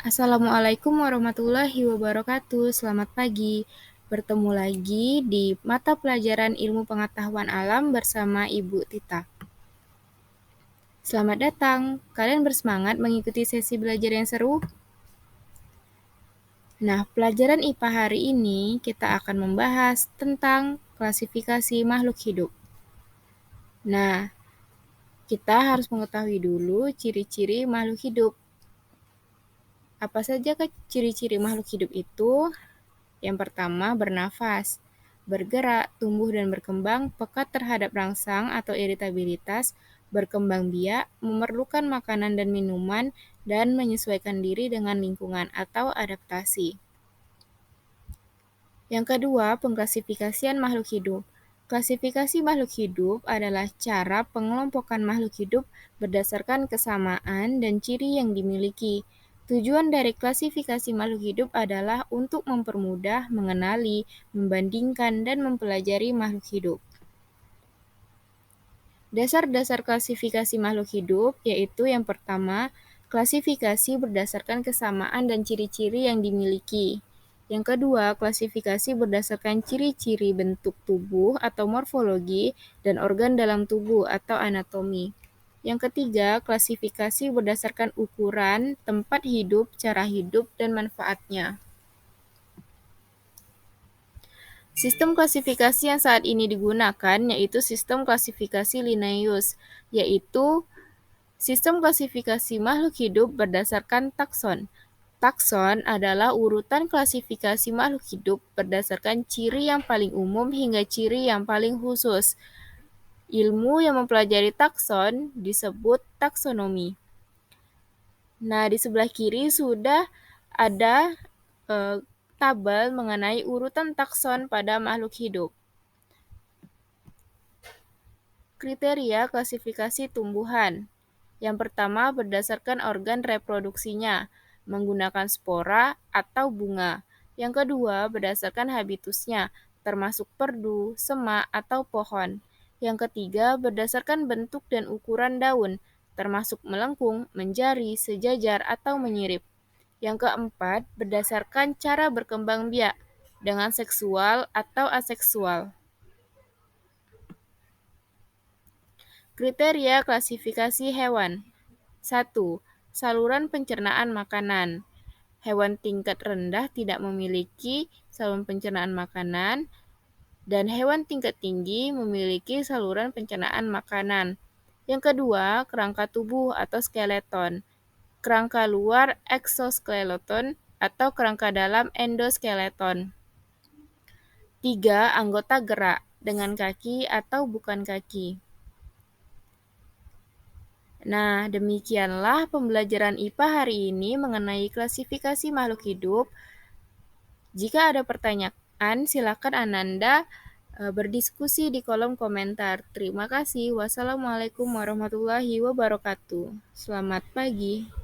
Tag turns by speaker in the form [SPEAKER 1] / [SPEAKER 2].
[SPEAKER 1] Assalamualaikum warahmatullahi wabarakatuh. Selamat pagi. Bertemu lagi di mata pelajaran Ilmu Pengetahuan Alam bersama Ibu Tita. Selamat datang. Kalian bersemangat mengikuti sesi belajar yang seru? Nah, pelajaran IPA hari ini kita akan membahas tentang klasifikasi makhluk hidup. Nah, kita harus mengetahui dulu ciri-ciri makhluk hidup. Apa saja ciri-ciri makhluk hidup itu? Yang pertama, bernafas, bergerak, tumbuh dan berkembang, peka terhadap rangsang atau iritabilitas, berkembang biak, memerlukan makanan dan minuman, dan menyesuaikan diri dengan lingkungan atau adaptasi. Yang kedua, pengklasifikasian makhluk hidup. Klasifikasi makhluk hidup adalah cara pengelompokan makhluk hidup berdasarkan kesamaan dan ciri yang dimiliki. Tujuan dari klasifikasi makhluk hidup adalah untuk mempermudah, mengenali, membandingkan, dan mempelajari makhluk hidup. Dasar-dasar klasifikasi makhluk hidup yaitu yang pertama, klasifikasi berdasarkan kesamaan dan ciri-ciri yang dimiliki. Yang kedua, klasifikasi berdasarkan ciri-ciri bentuk tubuh atau morfologi dan organ dalam tubuh atau anatomi. Yang ketiga, klasifikasi berdasarkan ukuran, tempat hidup, cara hidup, dan manfaatnya. Sistem klasifikasi yang saat ini digunakan yaitu sistem klasifikasi Linnaeus, yaitu sistem klasifikasi makhluk hidup berdasarkan takson. Takson adalah urutan klasifikasi makhluk hidup berdasarkan ciri yang paling umum hingga ciri yang paling khusus. Ilmu yang mempelajari takson disebut taksonomi. Nah, di sebelah kiri sudah ada tabel mengenai urutan takson pada makhluk hidup. Kriteria klasifikasi tumbuhan. Yang pertama, berdasarkan organ reproduksinya, menggunakan spora atau bunga. Yang kedua, berdasarkan habitusnya, termasuk perdu, semak, atau pohon. Yang ketiga, berdasarkan bentuk dan ukuran daun, termasuk melengkung, menjari, sejajar, atau menyirip. Yang keempat, berdasarkan cara berkembang biak, dengan seksual atau aseksual. Kriteria klasifikasi hewan. 1. Saluran pencernaan makanan. Hewan tingkat rendah tidak memiliki saluran pencernaan makanan, dan hewan tingkat tinggi memiliki saluran pencernaan makanan. Yang kedua, kerangka tubuh atau skeleton. Kerangka luar eksoskeleton atau kerangka dalam endoskeleton. 3. Anggota gerak, dengan kaki atau bukan kaki. Nah, demikianlah pembelajaran IPA hari ini mengenai klasifikasi makhluk hidup. Jika ada pertanyaan, silakan Ananda berdiskusi di kolom komentar. Terima kasih. Wassalamualaikum warahmatullahi wabarakatuh. Selamat pagi.